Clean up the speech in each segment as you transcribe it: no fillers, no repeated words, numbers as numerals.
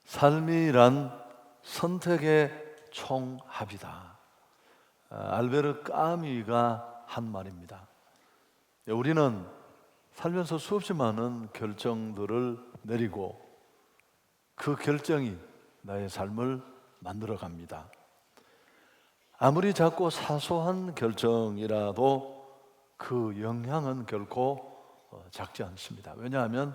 삶이란 선택의 총합이다. 알베르 까뮈가 한 말입니다. 우리는 살면서 수없이 많은 결정들을 내리고 그 결정이 나의 삶을 만들어 갑니다. 아무리 작고 사소한 결정이라도 그 영향은 결코 작지 않습니다. 왜냐하면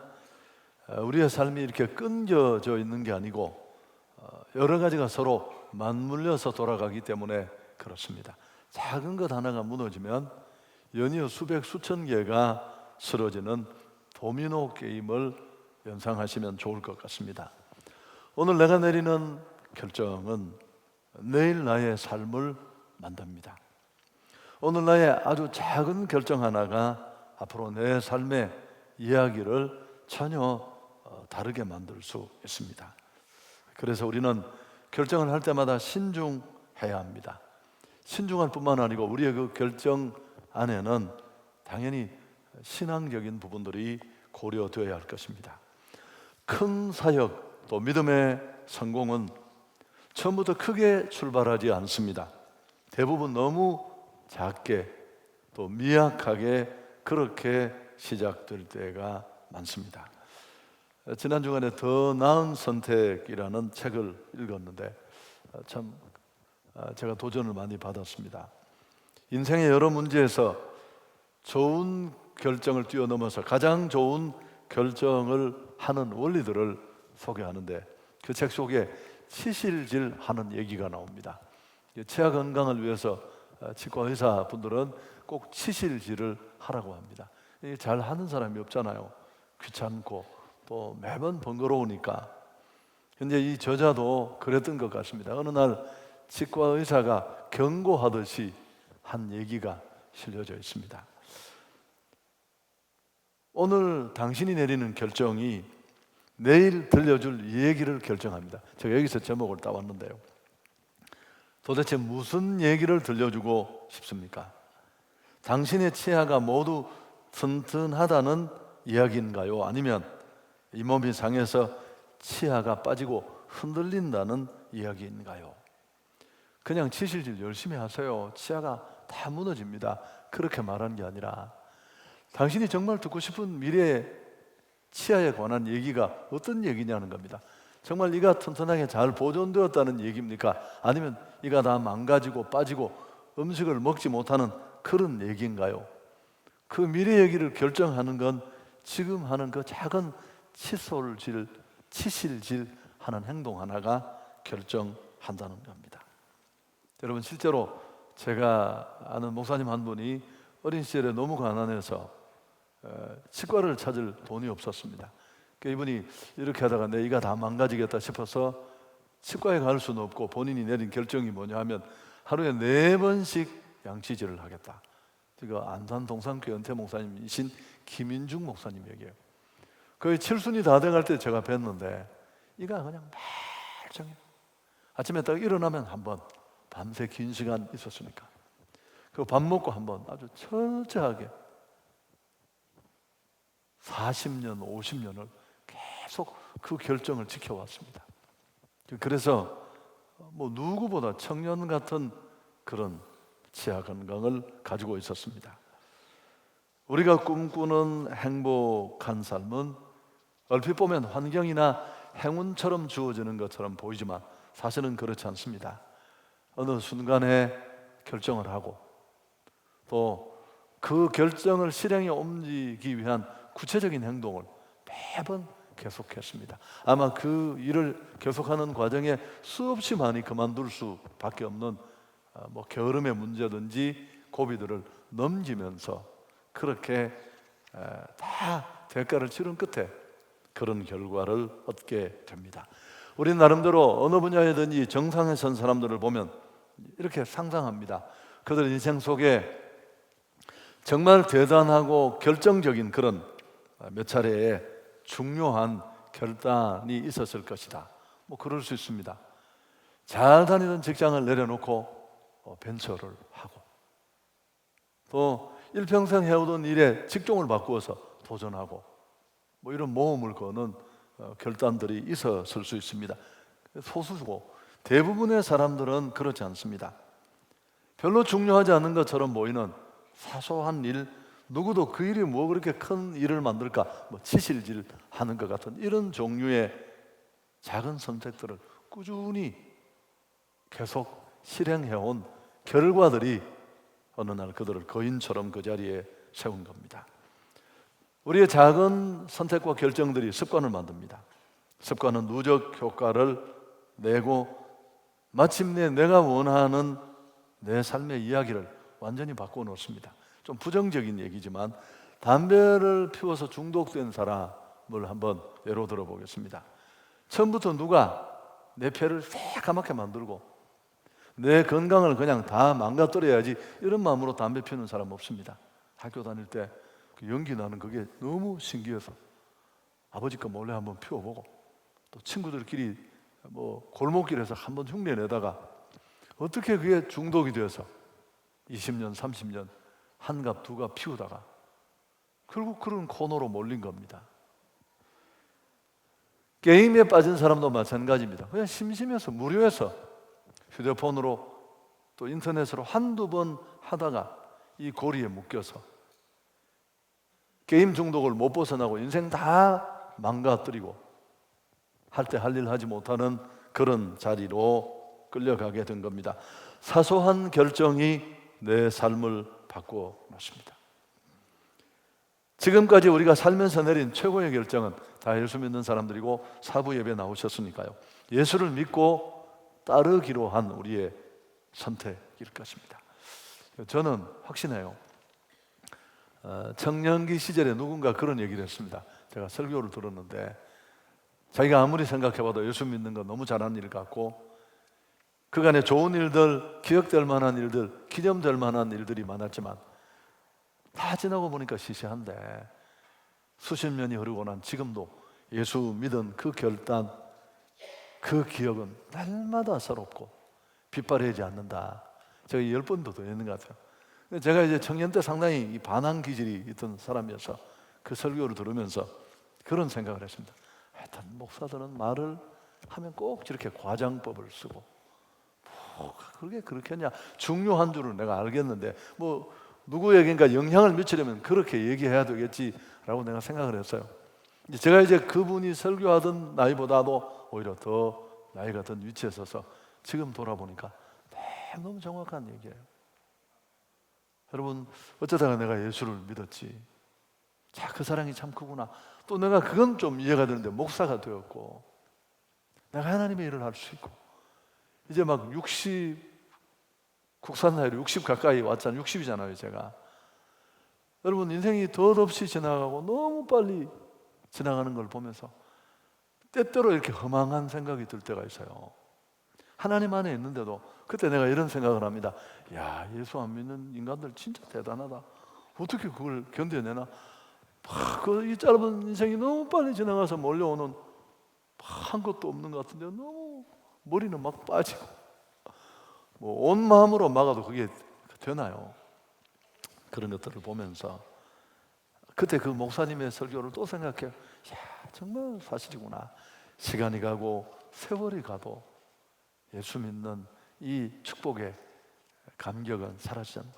우리의 삶이 이렇게 끊겨져 있는 게 아니고 여러 가지가 서로 맞물려서 돌아가기 때문에 그렇습니다. 작은 것 하나가 무너지면 연이어 수백 수천 개가 쓰러지는 도미노 게임을 연상하시면 좋을 것 같습니다. 오늘 내가 내리는 결정은 내일 나의 삶을 만듭니다. 오늘 나의 아주 작은 결정 하나가 앞으로 내 삶의 이야기를 전혀 다르게 만들 수 있습니다. 그래서 우리는 결정을 할 때마다 신중해야 합니다. 신중할 뿐만 아니고 우리의 그 결정 안에는 당연히 신앙적인 부분들이 고려되어야 할 것입니다. 큰 사역 또 믿음의 성공은 처음부터 크게 출발하지 않습니다. 대부분 너무 작게 또 미약하게 그렇게 시작될 때가 많습니다. 지난 주간에 더 나은 선택이라는 책을 읽었는데 참 제가 도전을 많이 받았습니다. 인생의 여러 문제에서 좋은 결정을 뛰어넘어서 가장 좋은 결정을 하는 원리들을 소개하는데 그 책 속에 치실질 하는 얘기가 나옵니다. 치아 건강을 위해서 치과 의사 분들은 꼭 치실질을 하라고 합니다. 잘 하는 사람이 없잖아요. 귀찮고 또 매번 번거로우니까. 근데 이 저자도 그랬던 것 같습니다. 어느 날 치과 의사가 경고하듯이 한 얘기가 실려져 있습니다. 오늘 당신이 내리는 결정이 내일 들려줄 얘기를 결정합니다. 제가 여기서 제목을 따왔는데요. 도대체 무슨 얘기를 들려주고 싶습니까? 당신의 치아가 모두 튼튼하다는 이야기인가요? 아니면 이 몸이 상해서 치아가 빠지고 흔들린다는 이야기인가요? 그냥 치실질 열심히 하세요. 치아가 다 무너집니다. 그렇게 말하는 게 아니라 당신이 정말 듣고 싶은 미래의 치아에 관한 얘기가 어떤 얘기냐는 겁니다. 정말 이가 튼튼하게 잘 보존되었다는 얘기입니까? 아니면 이가 다 망가지고 빠지고 음식을 먹지 못하는 그런 얘기인가요? 그 미래 얘기를 결정하는 건 지금 하는 그 작은 치실질 하는 행동 하나가 결정한다는 겁니다. 여러분, 실제로 제가 아는 목사님 한 분이 어린 시절에 너무 가난해서 치과를 찾을 돈이 없었습니다. 이분이 이렇게 하다가 내 이가 다 망가지겠다 싶어서 치과에 갈 수는 없고 본인이 내린 결정이 뭐냐 하면 하루에 4번씩 양치질을 하겠다. 제가 안산 동산교회 은퇴 목사님이신 김인중 목사님 얘기예요. 거의 칠순이 다 돼갈 때 제가 뵀는데 이가 그냥 멀쩡해요. 아침에 딱 일어나면 한번 밤새 긴 시간 있었으니까 그 밥 먹고 한번 아주 철저하게 40년, 50년을 계속 그 결정을 지켜왔습니다. 그래서 누구보다 청년 같은 그런 치아 건강을 가지고 있었습니다. 우리가 꿈꾸는 행복한 삶은 얼핏 보면 환경이나 행운처럼 주어지는 것처럼 보이지만 사실은 그렇지 않습니다. 어느 순간에 결정을 하고 또 그 결정을 실행에 옮기기 위한 구체적인 행동을 매번 계속했습니다. 아마 그 일을 계속하는 과정에 수없이 많이 그만둘 수밖에 없는 게으름의 문제든지 고비들을 넘기면서 그렇게 다 대가를 치른 끝에 그런 결과를 얻게 됩니다. 우리는 나름대로 어느 분야에든지 정상에 선 사람들을 보면 이렇게 상상합니다. 그들 인생 속에 정말 대단하고 결정적인 그런 몇 차례의 중요한 결단이 있었을 것이다. 그럴 수 있습니다. 잘 다니던 직장을 내려놓고 벤처를 하고 또 일평생 해오던 일에 직종을 바꾸어서 도전하고 이런 모험을 거는 결단들이 있었을 수 있습니다. 소수고 대부분의 사람들은 그렇지 않습니다. 별로 중요하지 않은 것처럼 보이는 사소한 일, 누구도 그 일이 뭐 그렇게 큰 일을 만들까, 뭐 치실질 하는 것 같은 이런 종류의 작은 선택들을 꾸준히 계속 실행해온 결과들이 어느 날 그들을 거인처럼 그 자리에 세운 겁니다. 우리의 작은 선택과 결정들이 습관을 만듭니다. 습관은 누적 효과를 내고 마침내 내가 원하는 내 삶의 이야기를 완전히 바꿔놓습니다. 좀 부정적인 얘기지만 담배를 피워서 중독된 사람을 한번 예로 들어보겠습니다. 처음부터 누가 내 폐를 새까맣게 만들고 내 건강을 그냥 다 망가뜨려야지 이런 마음으로 담배 피우는 사람 없습니다. 학교 다닐 때 그 연기 나는 그게 너무 신기해서 아버지 거 몰래 한번 피워보고 또 친구들끼리 뭐 골목길에서 한번 흉내 내다가 어떻게 그게 중독이 되어서 20년, 30년 한갑 두갑 피우다가 결국 그런 코너로 몰린 겁니다. 게임에 빠진 사람도 마찬가지입니다. 그냥 심심해서 무료해서 휴대폰으로 또 인터넷으로 한두 번 하다가 이 고리에 묶여서 게임 중독을 못 벗어나고 인생 다 망가뜨리고 할 때 할 일 하지 못하는 그런 자리로 끌려가게 된 겁니다. 사소한 결정이 내 삶을 바꾸어 놓습니다. 지금까지 우리가 살면서 내린 최고의 결정은 다 예수 믿는 사람들이고 사부 예배 나오셨으니까요. 예수를 믿고 따르기로 한 우리의 선택일 것입니다. 저는 확신해요. 청년기 시절에 누군가 그런 얘기를 했습니다. 제가 설교를 들었는데 자기가 아무리 생각해봐도 예수 믿는 건 너무 잘한 일 같고 그간에 좋은 일들, 기억될 만한 일들, 기념될 만한 일들이 많았지만 다 지나고 보니까 시시한데 수십 년이 흐르고 난 지금도 예수 믿은 그 결단, 그 기억은 날마다 새롭고 빗바래지 않는다. 제가 10번도 더 했는 것 같아요. 제가 이제 청년 때 상당히 반항 기질이 있던 사람이어서 그 설교를 들으면서 그런 생각을 했습니다. 하여튼 목사들은 말을 하면 꼭 저렇게 과장법을 쓰고 뭐 그게 그렇겠냐, 중요한 줄은 내가 알겠는데 뭐 누구에게인가 영향을 미치려면 그렇게 얘기해야 되겠지라고 내가 생각을 했어요. 제가 이제 그분이 설교하던 나이보다도 오히려 더 나이가 든 위치에 서서 지금 돌아보니까 너무 정확한 얘기예요. 여러분, 어쩌다가 내가 예수를 믿었지. 자, 그 사랑이 참 크구나. 또 내가 그건 좀 이해가 되는데 목사가 되었고 내가 하나님의 일을 할 수 있고 이제 막 60 국산 나이로 60 가까이 왔잖아요. 60이잖아요 제가. 여러분, 인생이 덧없이 지나가고 너무 빨리 지나가는 걸 보면서 때때로 이렇게 허망한 생각이 들 때가 있어요. 하나님 안에 있는데도 그때 내가 이런 생각을 합니다. 야, 예수 안 믿는 인간들 진짜 대단하다. 어떻게 그걸 견뎌내나? 이 짧은 인생이 너무 빨리 지나가서 몰려오는 한 것도 없는 것 같은데 너무 머리는 막 빠지고 뭐 온 마음으로 막아도 그게 되나요? 그런 것들을 보면서 그때 그 목사님의 설교를 또 생각해요. 야, 정말 사실이구나. 시간이 가고 세월이 가도 예수 믿는 이 축복의 감격은 사라지지 않는.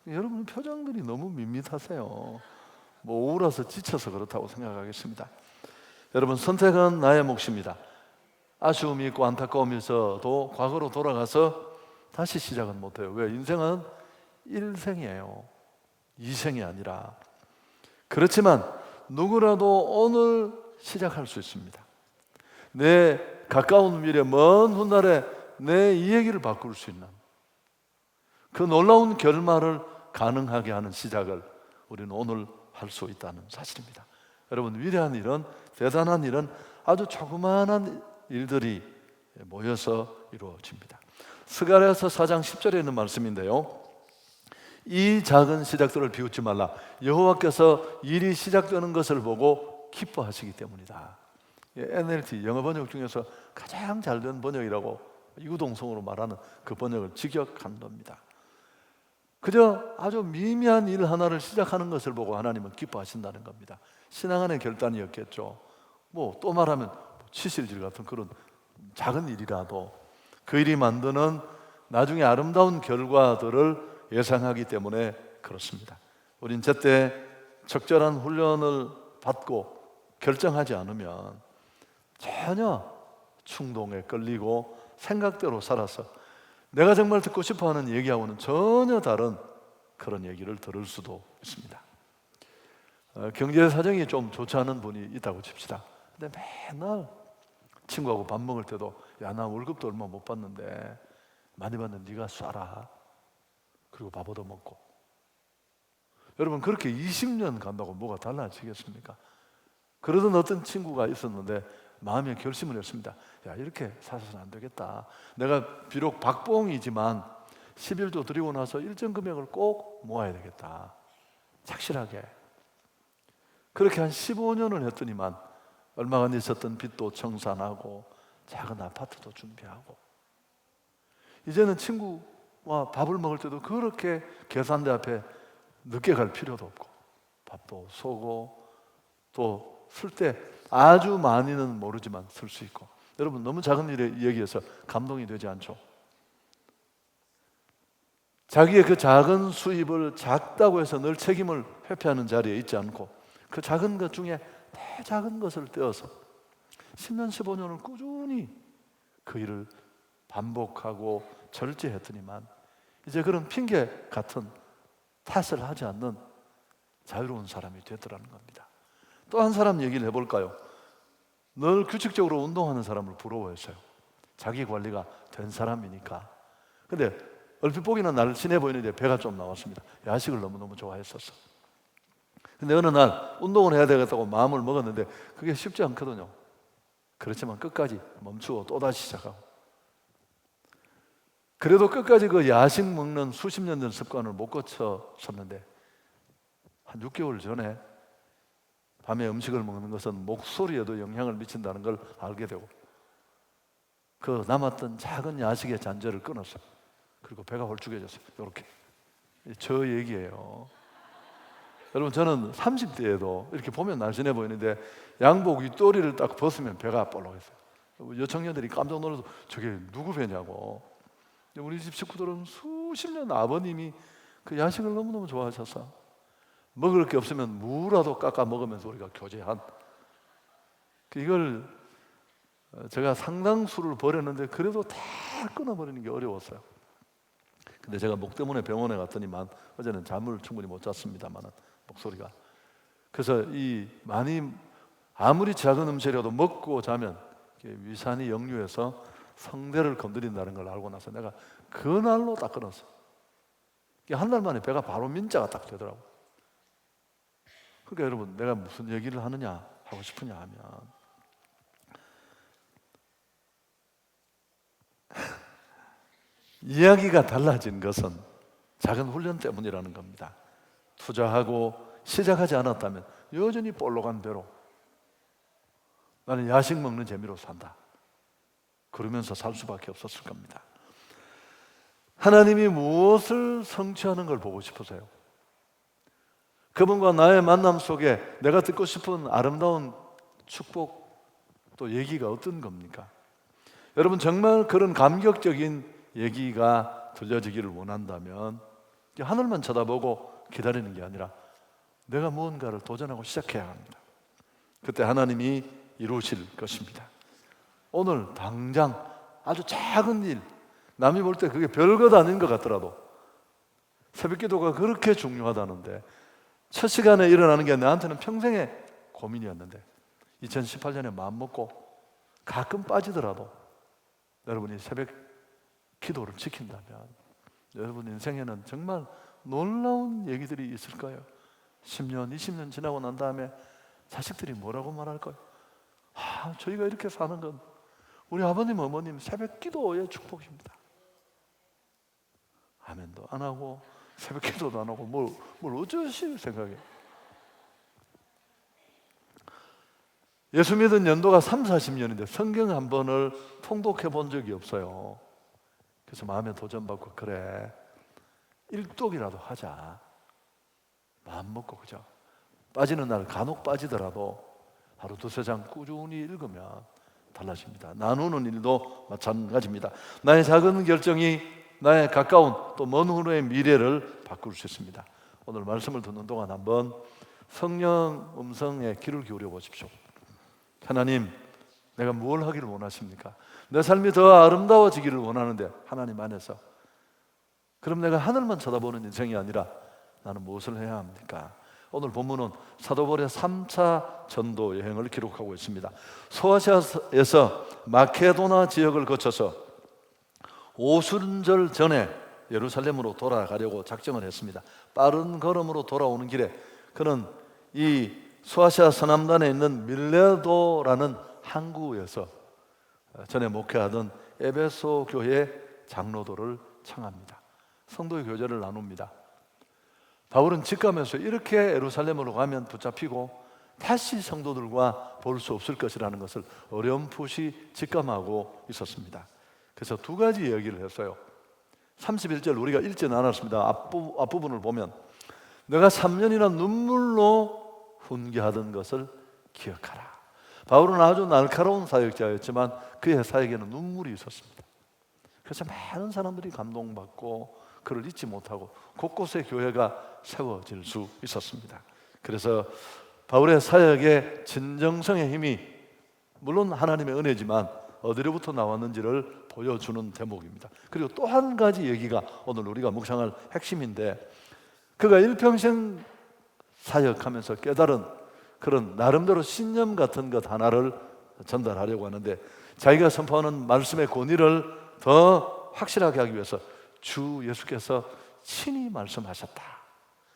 여러분 표정들이 너무 밋밋하세요. 뭐 우울해서 지쳐서 그렇다고 생각하겠습니다. 여러분, 선택은 나의 몫입니다. 아쉬움이 있고 안타까움이 있어도 과거로 돌아가서 다시 시작은 못해요. 왜? 인생은 일생이에요. 이생이 아니라. 그렇지만 누구라도 오늘 시작할 수 있습니다. 내 가까운 미래, 먼 훗날에 내 이 얘기를 바꿀 수 있는 그 놀라운 결말을 가능하게 하는 시작을 우리는 오늘 할 수 있다는 사실입니다. 여러분, 위대한 일은, 대단한 일은 아주 조그마한 일들이 모여서 이루어집니다. 스가랴서 4장 10절에 있는 말씀인데요, 이 작은 시작들을 비웃지 말라. 여호와께서 일이 시작되는 것을 보고 기뻐하시기 때문이다. NLT 영어 번역 중에서 가장 잘된 번역이라고 이구동성으로 말하는 그 번역을 직역한 겁니다. 그저 아주 미미한 일 하나를 시작하는 것을 보고 하나님은 기뻐하신다는 겁니다. 신앙 안의 결단이었겠죠. 뭐 또 말하면 치실질 같은 그런 작은 일이라도 그 일이 만드는 나중에 아름다운 결과들을 예상하기 때문에 그렇습니다. 우린 제때 적절한 훈련을 받고 결정하지 않으면 전혀 충동에 끌리고 생각대로 살아서 내가 정말 듣고 싶어하는 얘기하고는 전혀 다른 그런 얘기를 들을 수도 있습니다. 경제 사정이 좀 좋지 않은 분이 있다고 칩시다. 근데 맨날 친구하고 밥 먹을 때도 야, 나 월급도 얼마 못 받는데 많이 받는 네가 쏴라. 그리고 밥 얻어 먹고. 여러분 그렇게 20년 간다고 뭐가 달라지겠습니까? 그러던 어떤 친구가 있었는데 마음에 결심을 했습니다. 야, 이렇게 사서는 안 되겠다. 내가 비록 박봉이지만 11조 드리고 나서 일정 금액을 꼭 모아야 되겠다. 착실하게. 그렇게 한 15년을 했더니만 얼마 안 있었던 빚도 청산하고 작은 아파트도 준비하고 이제는 친구와 밥을 먹을 때도 그렇게 계산대 앞에 늦게 갈 필요도 없고 밥도 쏘고 또 쓸 때 아주 많이는 모르지만 쓸 수 있고. 여러분 너무 작은 일에 얘기해서 감동이 되지 않죠? 자기의 그 작은 수입을 작다고 해서 늘 책임을 회피하는 자리에 있지 않고 그 작은 것 중에 더 작은 것을 떼어서 10년, 15년을 꾸준히 그 일을 반복하고 절제했더니만 이제 그런 핑계 같은 탓을 하지 않는 자유로운 사람이 되더라는 겁니다. 또 한 사람 얘기를 해볼까요? 늘 규칙적으로 운동하는 사람을 부러워했어요. 자기 관리가 된 사람이니까. 근데 얼핏 보기는 날씬해 보이는데 배가 좀 나왔습니다. 야식을 너무너무 좋아했었어. 근데 어느 날 운동을 해야 되겠다고 마음을 먹었는데 그게 쉽지 않거든요. 그렇지만 끝까지 멈추고 또다시 시작하고 그래도 끝까지 그 야식 먹는 수십 년 된 습관을 못 고쳤었는데 한 6개월 전에 밤에 음식을 먹는 것은 목소리에도 영향을 미친다는 걸 알게 되고 그 남았던 작은 야식의 잔재를 끊었어요. 그리고 배가 홀쭉해졌어요. 이렇게. 저 얘기예요. 여러분 저는 30대에도 이렇게 보면 날씬해 보이는데 양복 윗도리를 딱 벗으면 배가 볼록했어요. 여청년들이 깜짝 놀라서 저게 누구 배냐고. 우리 집 식구들은 수십 년 아버님이 그 야식을 너무너무 좋아하셔서 먹을 게 없으면 무라도 깎아 먹으면서 우리가 교제한 이걸 제가 상당수를 버렸는데 그래도 다 끊어버리는 게 어려웠어요. 근데 제가 목 때문에 병원에 갔더니만 어제는 잠을 충분히 못 잤습니다만 목소리가 그래서 이 많이 아무리 작은 음식이라도 먹고 자면 위산이 역류해서 성대를 건드린다는 걸 알고 나서 내가 그날로 딱 끊었어. 한 달 만에 배가 바로 민자가 딱 되더라고. 그러니까 여러분 내가 무슨 얘기를 하느냐 하고 싶으냐 하면 이야기가 달라진 것은 작은 훈련 때문이라는 겁니다. 투자하고 시작하지 않았다면 여전히 볼록한 배로 나는 야식 먹는 재미로 산다. 그러면서 살 수밖에 없었을 겁니다. 하나님이 무엇을 성취하는 걸 보고 싶으세요? 그분과 나의 만남 속에 내가 듣고 싶은 아름다운 축복 또 얘기가 어떤 겁니까? 여러분 정말 그런 감격적인 얘기가 들려지기를 원한다면 하늘만 쳐다보고 기다리는 게 아니라 내가 무언가를 도전하고 시작해야 합니다. 그때 하나님이 이루실 것입니다. 오늘 당장 아주 작은 일, 남이 볼 때 그게 별것 아닌 것 같더라도 새벽 기도가 그렇게 중요하다는데 첫 시간에 일어나는 게 나한테는 평생의 고민이었는데 2018년에 마음먹고 가끔 빠지더라도 여러분이 새벽 기도를 지킨다면 여러분 인생에는 정말 놀라운 얘기들이 있을 거예요. 10년, 20년 지나고 난 다음에 자식들이 뭐라고 말할까요? 저희가 이렇게 사는 건 우리 아버님, 어머님 새벽 기도의 축복입니다. 아멘도 안 하고 새벽 기도도 안 하고 뭘 어쩌실 생각이에요? 예수 믿은 연도가 3, 40년인데 성경 한 번을 통독해 본 적이 없어요. 그래서 마음에 도전받고 그래 일독이라도 하자 마음 먹고 그죠? 빠지는 날 간혹 빠지더라도 하루 두세 장 꾸준히 읽으면 달라집니다. 나누는 일도 마찬가지입니다. 나의 작은 결정이 나의 가까운 또 먼 후의 미래를 바꿀 수 있습니다. 오늘 말씀을 듣는 동안 한번 성령 음성에 귀를 기울여 보십시오. 하나님, 내가 뭘 하기를 원하십니까? 내 삶이 더 아름다워지기를 원하는데 하나님 안에서, 그럼 내가 하늘만 쳐다보는 인생이 아니라 나는 무엇을 해야 합니까? 오늘 본문은 사도 바울의 3차 전도 여행을 기록하고 있습니다. 소아시아에서 마케도나 지역을 거쳐서 오순절 전에 예루살렘으로 돌아가려고 작정을 했습니다. 빠른 걸음으로 돌아오는 길에 그는 이 소아시아 서남단에 있는 밀레도라는 항구에서 전에 목회하던 에베소 교회 장로들을 청합니다. 성도의 교제를 나눕니다. 바울은 직감해서 이렇게 예루살렘으로 가면 붙잡히고 다시 성도들과 볼 수 없을 것이라는 것을 어렴풋이 직감하고 있었습니다. 그래서 두 가지 얘기를 했어요. 31절 우리가 읽지는 않았습니다. 앞부분을 보면 내가 3년이나 눈물로 훈계하던 것을 기억하라. 바울은 아주 날카로운 사역자였지만 그의 사역에는 눈물이 있었습니다. 그래서 많은 사람들이 감동받고 그를 잊지 못하고 곳곳에 교회가 세워질 수 있었습니다. 그래서 바울의 사역의 진정성의 힘이 물론 하나님의 은혜지만 어디로부터 나왔는지를 보여주는 대목입니다. 그리고 또 한 가지 얘기가 오늘 우리가 묵상할 핵심인데, 그가 일평생 사역하면서 깨달은 그런 나름대로 신념 같은 것 하나를 전달하려고 하는데, 자기가 선포하는 말씀의 권위를 더 확실하게 하기 위해서 주 예수께서 친히 말씀하셨다,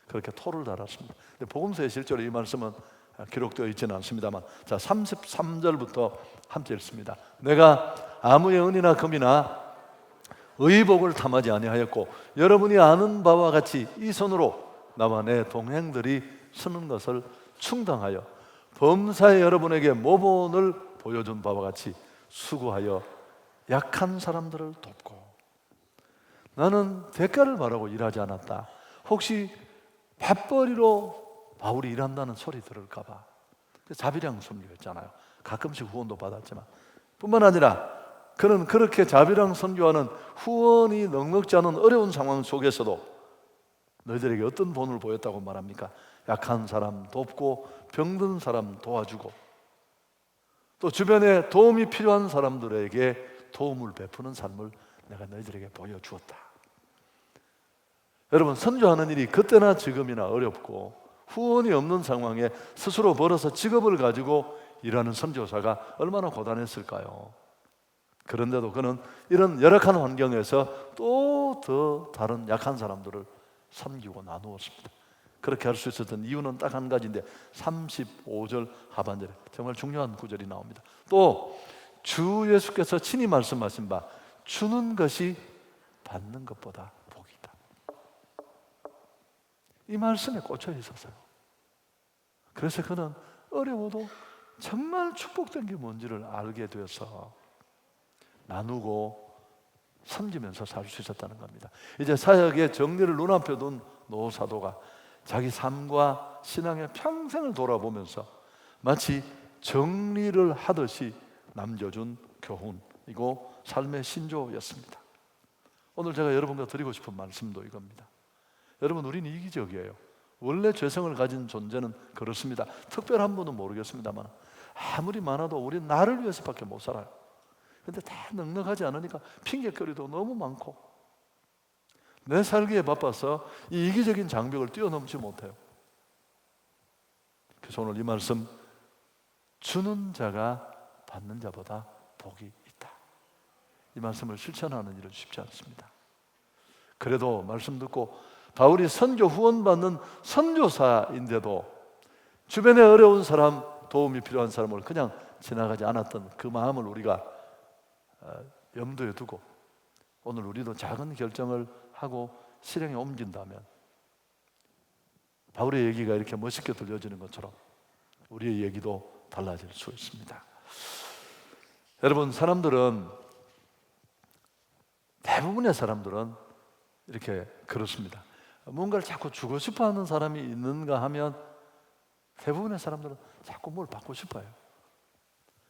그렇게 토를 달았습니다. 복음서에 실제로 이 말씀은 기록되어 있지는 않습니다만, 자 33절부터 함께 읽습니다. 내가 아무의 은이나 금이나 의복을 탐하지 아니하였고 여러분이 아는 바와 같이 이 손으로 나와 내 동행들이 쓰는 것을 충당하여 범사에 여러분에게 모본을 보여준 바와 같이 수고하여 약한 사람들을 돕고, 나는 대가를 바라고 일하지 않았다. 혹시 밥벌이로 바울이 일한다는 소리 들을까 봐. 자비랑 선교했잖아요. 가끔씩 후원도 받았지만 뿐만 아니라 그는 그렇게 자비랑 선교하는 후원이 넉넉지 않은 어려운 상황 속에서도 너희들에게 어떤 본을 보였다고 말합니까? 약한 사람 돕고 병든 사람 도와주고 또 주변에 도움이 필요한 사람들에게 도움을 베푸는 삶을 내가 너희들에게 보여주었다. 여러분, 선교하는 일이 그때나 지금이나 어렵고 후원이 없는 상황에 스스로 벌어서 직업을 가지고 일하는 선교사가 얼마나 고단했을까요? 그런데도 그는 이런 열악한 환경에서 또 더 다른 약한 사람들을 섬기고 나누었습니다. 그렇게 할 수 있었던 이유는 딱 한 가지인데 35절 하반절에 정말 중요한 구절이 나옵니다. 또 주 예수께서 친히 말씀하신 바 주는 것이 받는 것보다 복이다. 이 말씀에 꽂혀 있었어요. 그래서 그는 어려워도 정말 축복된 게 뭔지를 알게 되어서 나누고 섬기면서 살 수 있었다는 겁니다. 이제 사역의 정리를 눈앞에 둔 노 사도가 자기 삶과 신앙의 평생을 돌아보면서 마치 정리를 하듯이 남겨준 교훈이고 삶의 신조였습니다. 오늘 제가 여러분과 드리고 싶은 말씀도 이겁니다. 여러분, 우리는 이기적이에요. 원래 죄성을 가진 존재는 그렇습니다. 특별한 분은 모르겠습니다만 아무리 많아도 우리는 나를 위해서밖에 못 살아요. 근데 다 넉넉하지 않으니까 핑계거리도 너무 많고 내 살기에 바빠서 이 이기적인 장벽을 뛰어넘지 못해요. 그래서 오늘 이 말씀, 주는 자가 받는 자보다 복이 있다, 이 말씀을 실천하는 일은 쉽지 않습니다. 그래도 말씀 듣고 바울이 선교 후원받는 선교사인데도 주변에 어려운 사람, 도움이 필요한 사람을 그냥 지나가지 않았던 그 마음을 우리가 염두에 두고 오늘 우리도 작은 결정을 하고 실행에 옮긴다면 바울의 얘기가 이렇게 멋있게 들려지는 것처럼 우리의 얘기도 달라질 수 있습니다. 여러분, 대부분의 사람들은 이렇게 그렇습니다. 뭔가를 자꾸 주고 싶어 하는 사람이 있는가 하면 대부분의 사람들은 자꾸 뭘 받고 싶어요.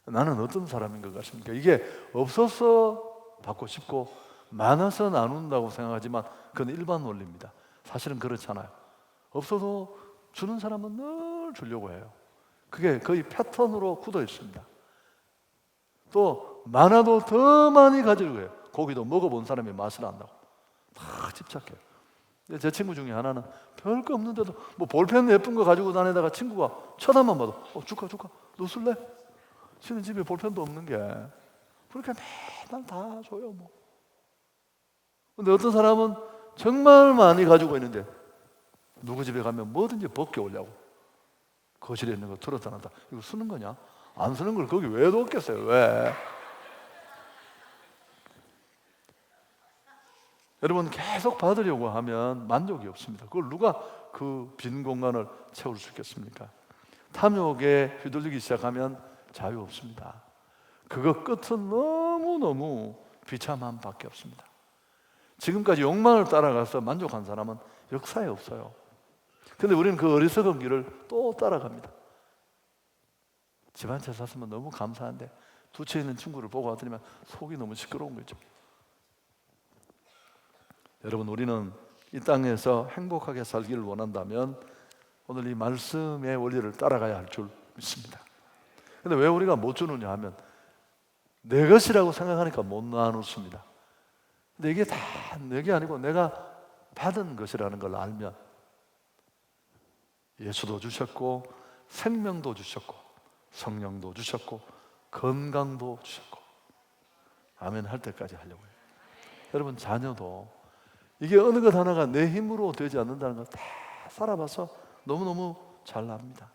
나는 어떤 사람인 것 같습니까? 이게 없어서 받고 싶고 많아서 나눈다고 생각하지만 그건 일반 원리입니다. 사실은 그렇잖아요. 없어도 주는 사람은 늘 주려고 해요. 그게 거의 패턴으로 굳어 있습니다. 또 많아도 더 많이 가지려고 해요. 고기도 먹어본 사람이 맛을 안다고 다 집착해요. 제 친구 중에 하나는 별거 없는데도 뭐 볼펜 예쁜 거 가지고 다니다가 친구가 쳐다만 봐도 줄까 너 쓸래? 지는 집에 볼펜도 없는 게 그렇게 맨날 다 줘요 뭐. 근데 어떤 사람은 정말 많이 가지고 있는데 누구 집에 가면 뭐든지 벗겨 오려고 거실에 있는 거 들었다 놨다. 이거 쓰는 거냐? 안 쓰는 걸 거기 왜 뒀겠어요? 왜? 여러분 계속 받으려고 하면 만족이 없습니다. 그걸 누가 그 빈 공간을 채울 수 있겠습니까? 탐욕에 휘둘리기 시작하면 자유 없습니다. 그거 끝은 너무너무 비참함 밖에 없습니다. 지금까지 욕망을 따라가서 만족한 사람은 역사에 없어요. 근데 우리는 그 어리석은 길을 또 따라갑니다. 집 한 채 샀으면 너무 감사한데 두 채 있는 친구를 보고 왔더니만 속이 너무 시끄러운 거죠. 여러분, 우리는 이 땅에서 행복하게 살기를 원한다면 오늘 이 말씀의 원리를 따라가야 할 줄 믿습니다. 근데 왜 우리가 못 주느냐 하면 내 것이라고 생각하니까 못 나누습니다. 근데 이게 다 내게 아니고 내가 받은 것이라는 걸 알면 예수도 주셨고 생명도 주셨고 성령도 주셨고 건강도 주셨고 아멘 할 때까지 하려고 해요. 여러분, 자녀도 이게 어느 것 하나가 내 힘으로 되지 않는다는 걸 다 살아봐서 너무너무 잘 압니다.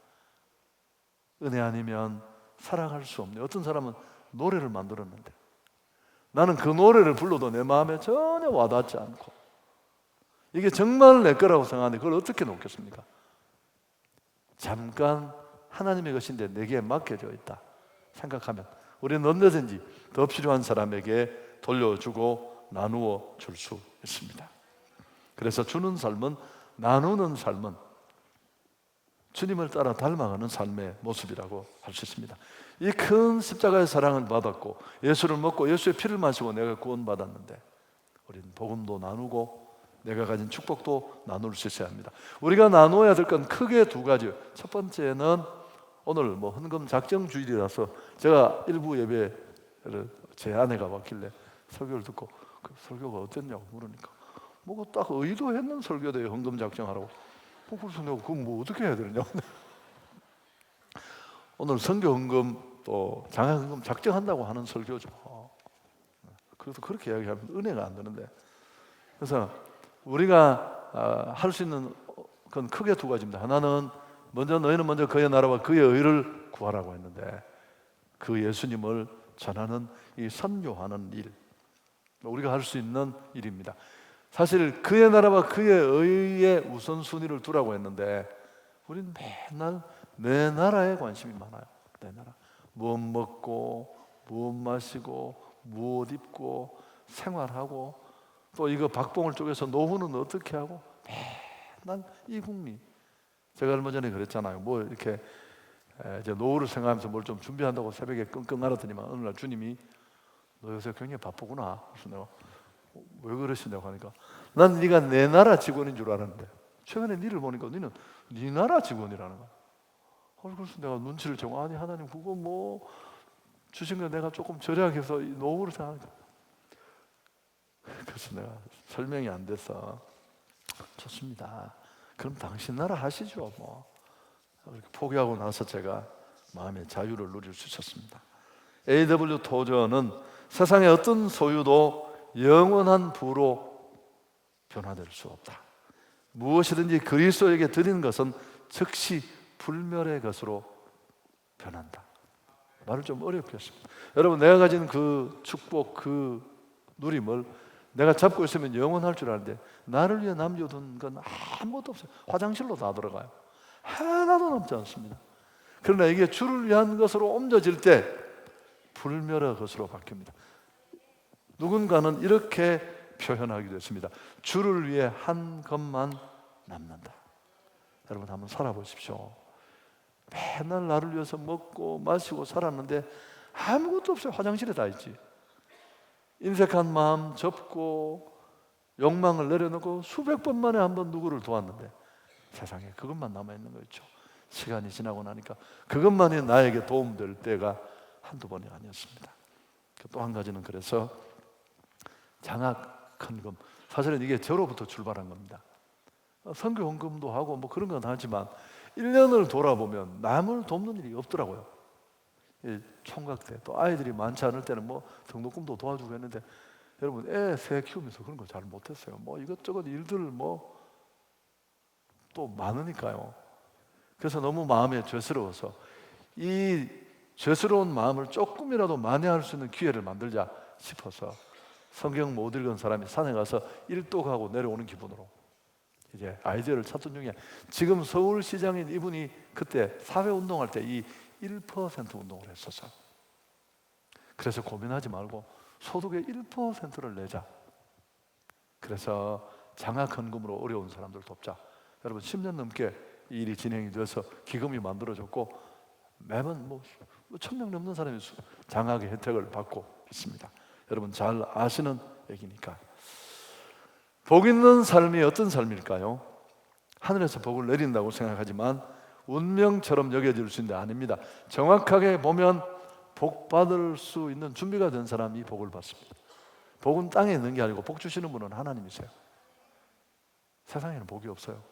은혜 아니면 살아갈 수 없네요. 어떤 사람은 노래를 만들었는데 나는 그 노래를 불러도 내 마음에 전혀 와닿지 않고 이게 정말 내 거라고 생각하는데 그걸 어떻게 놓겠습니까? 잠깐 하나님의 것인데 내게 맡겨져 있다 생각하면 우리는 언제든지 더 필요한 사람에게 돌려주고 나누어 줄 수 있습니다. 그래서 주는 삶은, 나누는 삶은 주님을 따라 닮아가는 삶의 모습이라고 할 수 있습니다. 이 큰 십자가의 사랑을 받았고 예수를 먹고 예수의 피를 마시고 내가 구원받았는데 우리는 복음도 나누고 내가 가진 축복도 나눌 수 있어야 합니다. 우리가 나눠야 될 건 크게 두 가지예요. 첫 번째는 오늘 헌금 작정 주일이라서 제가 일부 예배를 제 아내가 왔길래 설교를 듣고 그 설교가 어땠냐고 물으니까 뭐가 딱 의도했는 설교대요. 헌금 작정하라고. 그래서 내가 그럼 뭐 어떻게 해야 되느냐. 오늘 선교 헌금 또 장학 헌금 작정한다고 하는 설교죠. 그래서 그렇게 이야기하면 은혜가 안 되는데. 그래서 우리가 할 수 있는 건 크게 두 가지입니다. 하나는 너희는 먼저 그의 나라와 그의 의를 구하라고 했는데 그 예수님을 전하는 이 선교하는 일, 우리가 할 수 있는 일입니다. 사실 그의 나라와 그의 의에 우선순위를 두라고 했는데 우리는 맨날 내 나라에 관심이 많아요. 내 나라. 무엇 먹고 무엇 마시고 무엇 입고 생활하고 또 이거 박봉을 쪼개서 노후는 어떻게 하고 맨날 이 국민. 제가 얼마 전에 그랬잖아요. 뭐 이렇게 이제 노후를 생각하면서 뭘 좀 준비한다고 새벽에 끙끙 앓았더니만 어느 날 주님이 너 요새 굉장히 바쁘구나. 그래서 내가 왜 그러시냐고 하니까 난 네가 내 나라 직원인 줄 알았는데 최근에 니를 보니까 너는 네 나라 직원이라는 거야. 그래서 내가 눈치를 채고 아니 하나님 그거 뭐 주신 거 내가 조금 절약해서 이 노후를 생각하니까 그래서 내가 설명이 안 돼서 좋습니다. 그럼 당신 나라 하시죠 뭐. 이렇게 포기하고 나서 제가 마음의 자유를 누릴 수 있었습니다. A.W. 토저는 세상의 어떤 소유도 영원한 부로 변화될 수 없다. 무엇이든지 그리스도에게 드리는 것은 즉시 불멸의 것으로 변한다. 말을 좀 어렵게 했습니다. 여러분, 내가 가진 그 축복, 그 누림을 내가 잡고 있으면 영원할 줄 아는데 나를 위해 남겨둔 건 아무것도 없어요. 화장실로 다 들어가요. 하나도 남지 않습니다. 그러나 이게 주를 위한 것으로 옮겨질 때 불멸의 것으로 바뀝니다. 누군가는 이렇게 표현하기도 했습니다. 주를 위해 한 것만 남는다. 여러분 한번 살아보십시오. 맨날 나를 위해서 먹고 마시고 살았는데 아무것도 없어요. 화장실에 다 있지. 인색한 마음 접고 욕망을 내려놓고 수백 번 만에 한 번 누구를 도왔는데 세상에 그것만 남아있는 거였죠. 시간이 지나고 나니까 그것만이 나에게 도움될 때가 한두 번이 아니었습니다. 또 한 가지는 그래서 장학헌금, 사실은 이게 저로부터 출발한 겁니다. 선교 헌금도 하고 뭐 그런 건 하지만 1년을 돌아보면 남을 돕는 일이 없더라고요. 총각 때 또 아이들이 많지 않을 때는 뭐 등록금도 도와주고 했는데 여러분 애 새 키우면서 그런 거 잘 못했어요. 뭐 이것저것 일들 뭐 또 많으니까요. 그래서 너무 마음에 죄스러워서 이 죄스러운 마음을 조금이라도 만회할 수 있는 기회를 만들자 싶어서 성경 못 읽은 사람이 산에 가서 일독하고 내려오는 기분으로 이제 아이디어를 찾던 중에 지금 서울시장인 이분이 그때 사회운동할 때 이 1% 운동을 했었어. 그래서 고민하지 말고 소득의 1%를 내자. 그래서 장학헌금으로 어려운 사람들 돕자. 여러분 10년 넘게 이 일이 진행이 돼서 기금이 만들어졌고 매번 뭐 1,000명 넘는 사람이 장학의 혜택을 받고 있습니다. 여러분 잘 아시는 얘기니까. 복 있는 삶이 어떤 삶일까요? 하늘에서 복을 내린다고 생각하지만 운명처럼 여겨질 수 있는 데 아닙니다. 정확하게 보면 복 받을 수 있는 준비가 된 사람이 복을 받습니다. 복은 땅에 있는 게 아니고 복 주시는 분은 하나님이세요. 세상에는 복이 없어요.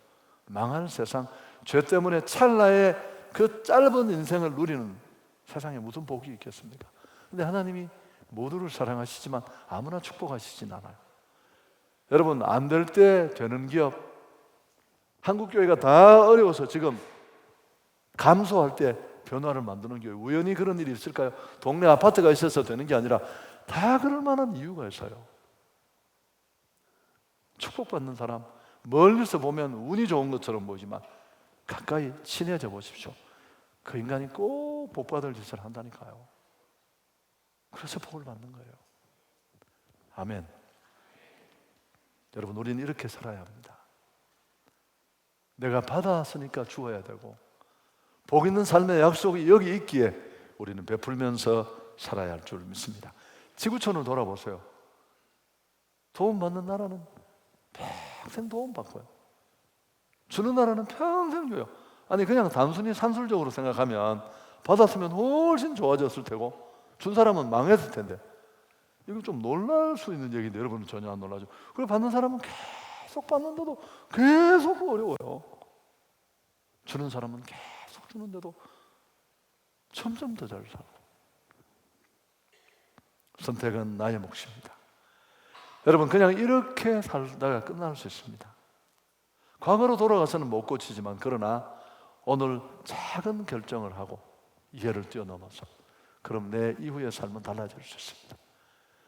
망할 세상, 죄 때문에 찰나의 그 짧은 인생을 누리는 세상에 무슨 복이 있겠습니까? 근데 하나님이 모두를 사랑하시지만 아무나 축복하시진 않아요. 여러분 안 될 때 되는 기업, 한국교회가 다 어려워서 지금 감소할 때 변화를 만드는 교회, 우연히 그런 일이 있을까요? 동네 아파트가 있어서 되는 게 아니라 다 그럴 만한 이유가 있어요. 축복받는 사람, 멀리서 보면 운이 좋은 것처럼 보이지만 가까이 친해져 보십시오. 그 인간이 꼭 복받을 짓을 한다니까요. 그래서 복을 받는 거예요. 아멘. 여러분 우리는 이렇게 살아야 합니다. 내가 받았으니까 주어야 되고 복 있는 삶의 약속이 여기 있기에 우리는 베풀면서 살아야 할 줄 믿습니다. 지구촌을 돌아보세요. 도움받는 나라는 평생 도움받고요. 주는 나라는 평생 줘요. 아니 그냥 단순히 산술적으로 생각하면 받았으면 훨씬 좋아졌을 테고 준 사람은 망했을 텐데 이거 좀 놀랄 수 있는 얘기인데 여러분은 전혀 안 놀라죠. 그리고 받는 사람은 계속 받는데도 계속 어려워요. 주는 사람은 계속 주는데도 점점 더 잘 살고. 선택은 나의 몫입니다. 여러분 그냥 이렇게 살다가 끝날 수 있습니다. 과거로 돌아가서는 못 고치지만 그러나 오늘 작은 결정을 하고 이해를 뛰어넘어서 그럼 내 이후의 삶은 달라질 수 있습니다.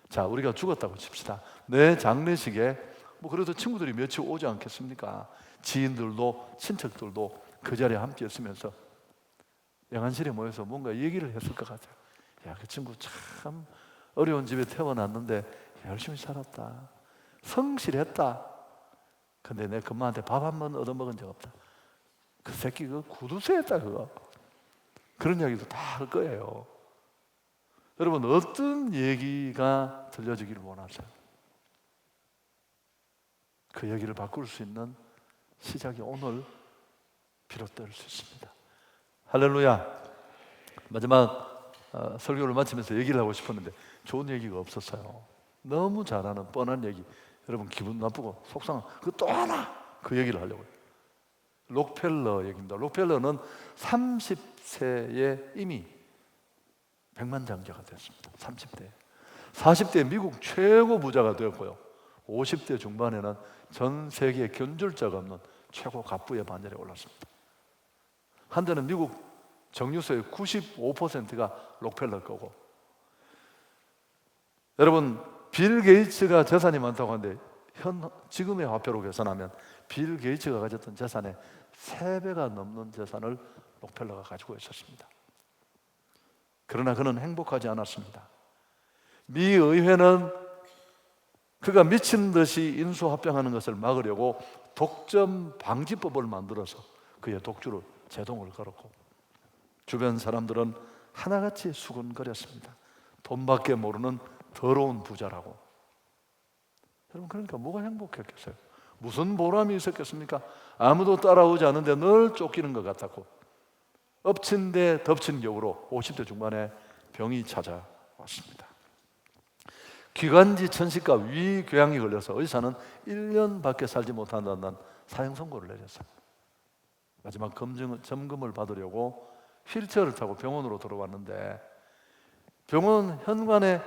자, 우리가 죽었다고 칩시다. 내 장례식에 뭐 그래도 친구들이 며칠 오지 않겠습니까? 지인들도 친척들도 그 자리에 함께 있으면서 영안실에 모여서 뭔가 얘기를 했을 것 같아요. 야, 그 친구 참 어려운 집에 태어났는데 열심히 살았다. 성실했다. 근데 내 엄마한테 밥 한 번 얻어먹은 적 없다. 그 새끼 그 구두쇠했다 그거. 그런 이야기도 다 할 거예요. 여러분 어떤 얘기가 들려지기를 원하세요? 그 얘기를 바꿀 수 있는 시작이 오늘 비롯될 수 있습니다. 할렐루야. 마지막 설교를 마치면서 얘기를 하고 싶었는데 좋은 얘기가 없었어요. 너무 잘하는 뻔한 얘기. 여러분 기분 나쁘고 속상한 그 또 하나 그 얘기를 하려고요. 록펠러 얘기입니다. 록펠러는 30세에 이미 백만장자가 됐습니다. 30대. 40대 미국 최고 부자가 되었고요. 50대 중반에는 전 세계 견줄자가 없는 최고 갑부의 반열에 올랐습니다. 한때는 미국 정유소의 95%가 록펠러 거고, 여러분 빌 게이츠가 재산이 많다고 하는데 지금의 화폐로 계산하면 빌 게이츠가 가졌던 재산의 3배가 넘는 재산을 록펠러가 가지고 있었습니다. 그러나 그는 행복하지 않았습니다. 미 의회는 그가 미친 듯이 인수합병하는 것을 막으려고 독점 방지법을 만들어서 그의 독주를 제동을 걸었고, 주변 사람들은 하나같이 수군거렸습니다. 돈밖에 모르는 더러운 부자라고. 여러분, 그러니까 뭐가 행복했겠어요? 무슨 보람이 있었겠습니까? 아무도 따라오지 않는데 늘 쫓기는 것 같았고, 엎친 데 덮친 격으로 50대 중반에 병이 찾아왔습니다. 기관지 천식과 위궤양이 걸려서 의사는 1년밖에 살지 못한다는 사형 선고를 내렸어요. 마지막 점검을 받으려고 휠체어를 타고 병원으로 들어왔는데, 병원 현관에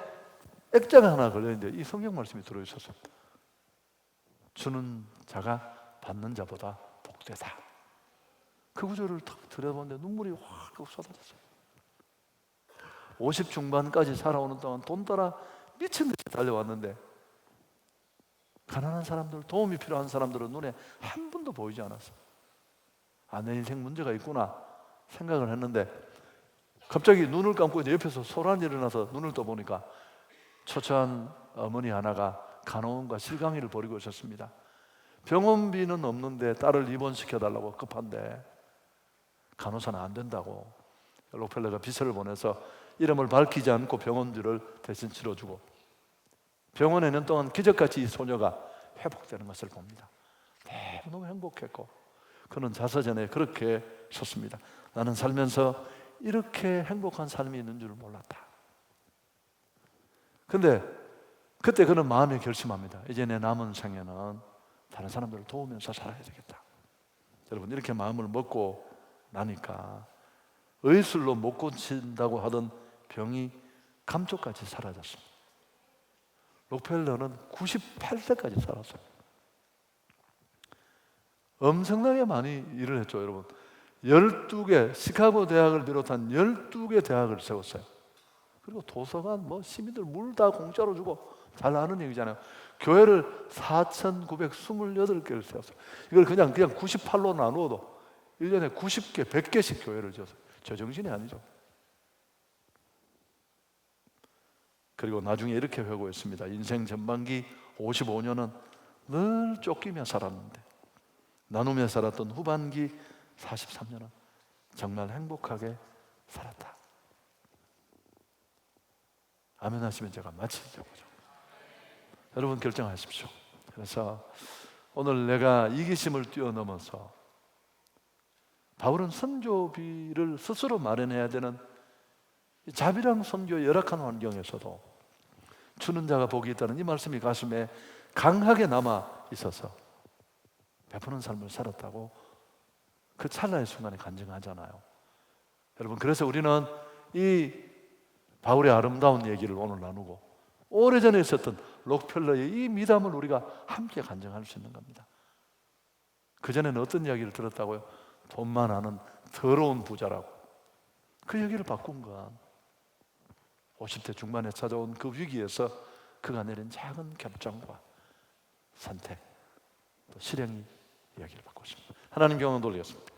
액자가 하나 걸려있는데 이 성경 말씀이 들어있었어요. 주는 자가 받는 자보다 복되다. 그 구절을 탁 들여다보는데 눈물이 확 쏟아졌어요. 50 중반까지 살아오는 동안 돈 따라 미친 듯이 달려왔는데, 가난한 사람들, 도움이 필요한 사람들은 눈에 한 번도 보이지 않았어요. 아, 내 인생 문제가 있구나 생각을 했는데, 갑자기 눈을 감고 이제 옆에서 소란이 일어나서 눈을 떠보니까 초췌한 어머니 하나가 간호원과 실강의를 벌이고 있었습니다. 병원비는 없는데 딸을 입원시켜달라고 급한데 간호사는 안 된다고 록펠러가 비서를 보내서 이름을 밝히지 않고 병원비를 대신 치러주고, 병원에 있는 동안 기적같이 이 소녀가 회복되는 것을 봅니다. 너무 행복했고, 그는 자서전에 그렇게 썼습니다. 나는 살면서 이렇게 행복한 삶이 있는 줄 몰랐다. 근데 그때 그는 마음에 결심합니다. 이제 내 남은 생에는 다른 사람들을 도우면서 살아야 되겠다. 여러분, 이렇게 마음을 먹고 나니까 의술로 못 고친다고 하던 병이 감쪽같이 사라졌습니다. 록펠러는 98세까지 살았어요. 엄청나게 많이 일을 했죠. 여러분, 12개, 시카고 대학을 비롯한 12개 대학을 세웠어요. 그리고 도서관, 시민들 물 다 공짜로 주고, 잘 아는 얘기잖아요. 교회를 4,928개를 세웠어요. 이걸 그냥 98로 나누어도 1년에 90개, 100개씩 교회를 지었어요. 제정신이 아니죠. 그리고 나중에 이렇게 회고했습니다. 인생 전반기 55년은 늘 쫓기며 살았는데, 나누며 살았던 후반기 43년은 정말 행복하게 살았다. 아멘 하시면 제가 마치려고요. 여러분, 결정하십시오. 그래서 오늘 내가 이기심을 뛰어넘어서, 바울은 선교비를 스스로 마련해야 되는 자비랑 선교 열악한 환경에서도 주는 자가 복이 있다는 이 말씀이 가슴에 강하게 남아 있어서 베푸는 삶을 살았다고 그 찰나의 순간에 간증하잖아요. 여러분, 그래서 우리는 이 바울의 아름다운 얘기를 오늘 나누고, 오래전에 있었던 록펠러의 이 미담을 우리가 함께 간증할 수 있는 겁니다. 그전에는 어떤 이야기를 들었다고요? 돈만 아는 더러운 부자라고. 그 얘기를 바꾼 건 50대 중반에 찾아온 그 위기에서 그가 내린 작은 결정과 선택, 또 실행이 이야기를 바꿨습니다. 하나님 경험 돌리겠습니다.